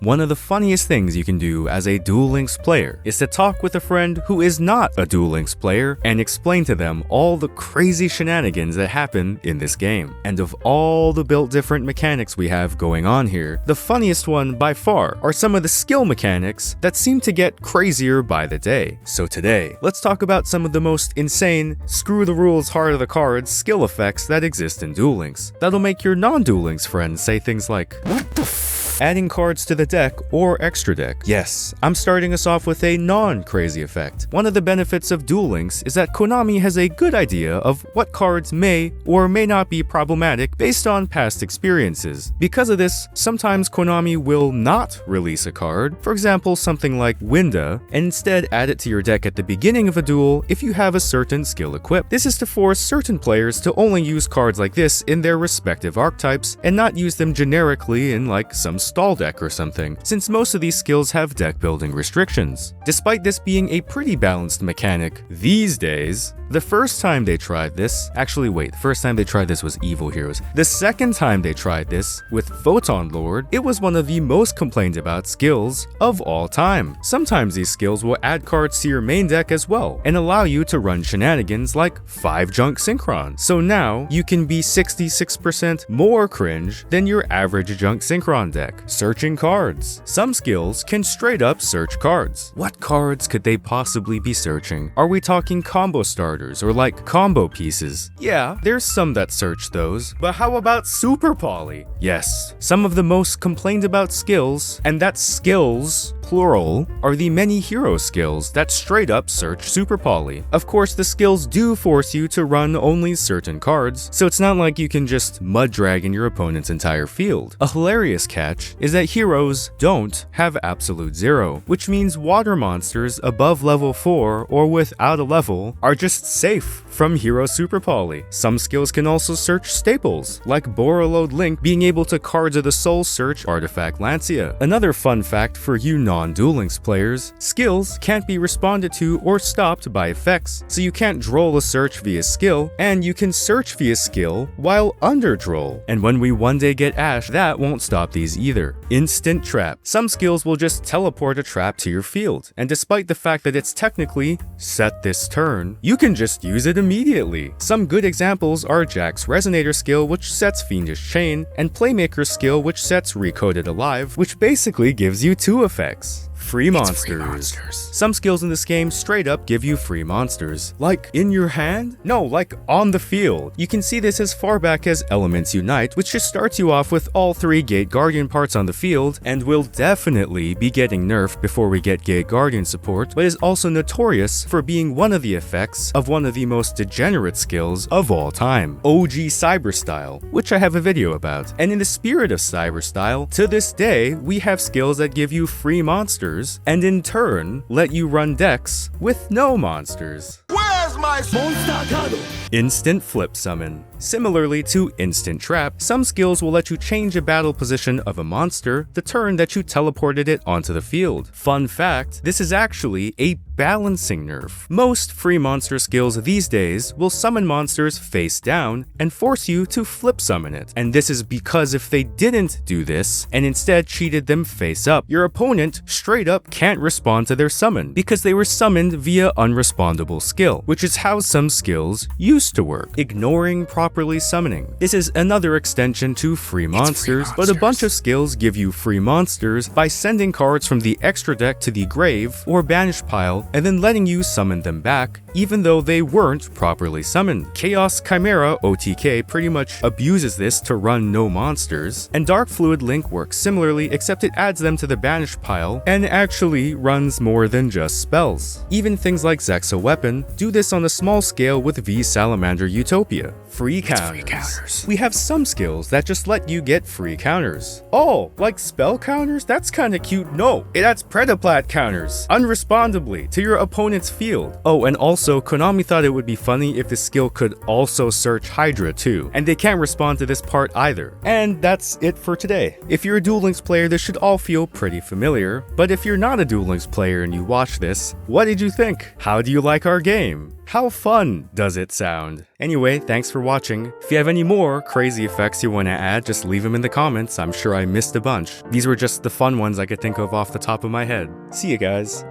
One of the funniest things you can do as a Duel Links player is to talk with a friend who is not a Duel Links player and explain to them all the crazy shenanigans that happen in this game. And of all the built different mechanics we have going on here, the funniest one by far are some of the skill mechanics that seem to get crazier by the day. So today, let's talk about some of the most insane, screw the rules heart of the cards skill effects that exist in Duel Links. That'll make your non-Duel Links friends say things like, "What the f?" Adding cards to the deck or extra deck. Yes, I'm starting us off with a non-crazy effect. One of the benefits of Duel Links is that Konami has a good idea of what cards may or may not be problematic based on past experiences. Because of this, sometimes Konami will not release a card, for example something like Winda, and instead add it to your deck at the beginning of a duel if you have a certain skill equipped. This is to force certain players to only use cards like this in their respective archetypes and not use them generically in like some stall deck or something, since most of these skills have deck building restrictions. Despite this being a pretty balanced mechanic these days, the first time they tried this, the first time they tried this was Evil Heroes. The second time they tried this with Photon Lord, it was one of the most complained about skills of all time. Sometimes these skills will add cards to your main deck as well, and allow you to run shenanigans like 5 Junk Synchron. So now, you can be 66% more cringe than your average Junk Synchron deck. Searching cards. Some skills can straight up search cards. What cards could they possibly be searching? Are we talking combo starters or like combo pieces? Yeah, there's some that search those, but how about Super Poly? Yes, some of the most complained about skills, and that's skills, plural, are the many hero skills that straight up search Super Poly. Of course, the skills do force you to run only certain cards, so it's not like you can just mud drag in your opponent's entire field. A hilarious catch is that heroes don't have absolute zero, which means water monsters above level 4 or without a level are just safe from hero Super Poly. Some skills can also search staples, like Borreload Link being able to Cards of the Soul search Artifact Lancia. Another fun fact for you non-Duel Links players, skills can't be responded to or stopped by effects, so you can't droll a search via skill, and you can search via skill while under droll. And when we one day get Ash, that won't stop these either. Instant Trap. Some skills will just teleport a trap to your field, and despite the fact that it's technically set this turn, you can just use it immediately. Some good examples are Jack's Resonator skill, which sets Fiendish Chain, and Playmaker's skill, which sets Recoded Alive, which basically gives you 2 effects. Free monsters. Some skills in this game straight up give you free monsters. Like in your hand? No, like on the field. You can see this as far back as Elements Unite, which just starts you off with all 3 Gate Guardian parts on the field, and will definitely be getting nerfed before we get Gate Guardian support, but is also notorious for being one of the effects of one of the most degenerate skills of all time, OG Cyber Style, which I have a video about. And in the spirit of Cyber Style, to this day, we have skills that give you free monsters, and in turn, let you run decks with no monsters. Where's my monster card? Instant Flip Summon. Similarly to Instant Trap, some skills will let you change a battle position of a monster the turn that you teleported it onto the field. Fun fact, this is actually a balancing nerf. Most free monster skills these days will summon monsters face down and force you to flip summon it. And this is because if they didn't do this and instead cheated them face up, your opponent straight up can't respond to their summon because they were summoned via unrespondable skill, which is how some skills used to work, ignoring properly summoning. This is another extension to free monsters, but a bunch of skills give you free monsters by sending cards from the extra deck to the grave or banish pile and then letting you summon them back even though they weren't properly summoned. Chaos Chimera OTK pretty much abuses this to run no monsters, and Dark Fluid Link works similarly, except it adds them to the banish pile and actually runs more than just spells. Even things like Zexo Weapon do this on a small scale with V Salamander Utopia. Free counters. We have some skills that just let you get free counters. Oh, like spell counters? That's kinda cute. No, it adds Predaplat counters, unrespondably, to your opponent's field. Oh, and also Konami thought it would be funny if the skill could also search Hydra too, and they can't respond to this part either. And that's it for today. If you're a Duel Links player, this should all feel pretty familiar, but if you're not a Duel Links player and you watch this, what did you think? How do you like our game? How fun does it sound? Anyway, thanks for watching. If you have any more crazy effects you want to add, just leave them in the comments. I'm sure I missed a bunch. These were just the fun ones I could think of off the top of my head. See you guys.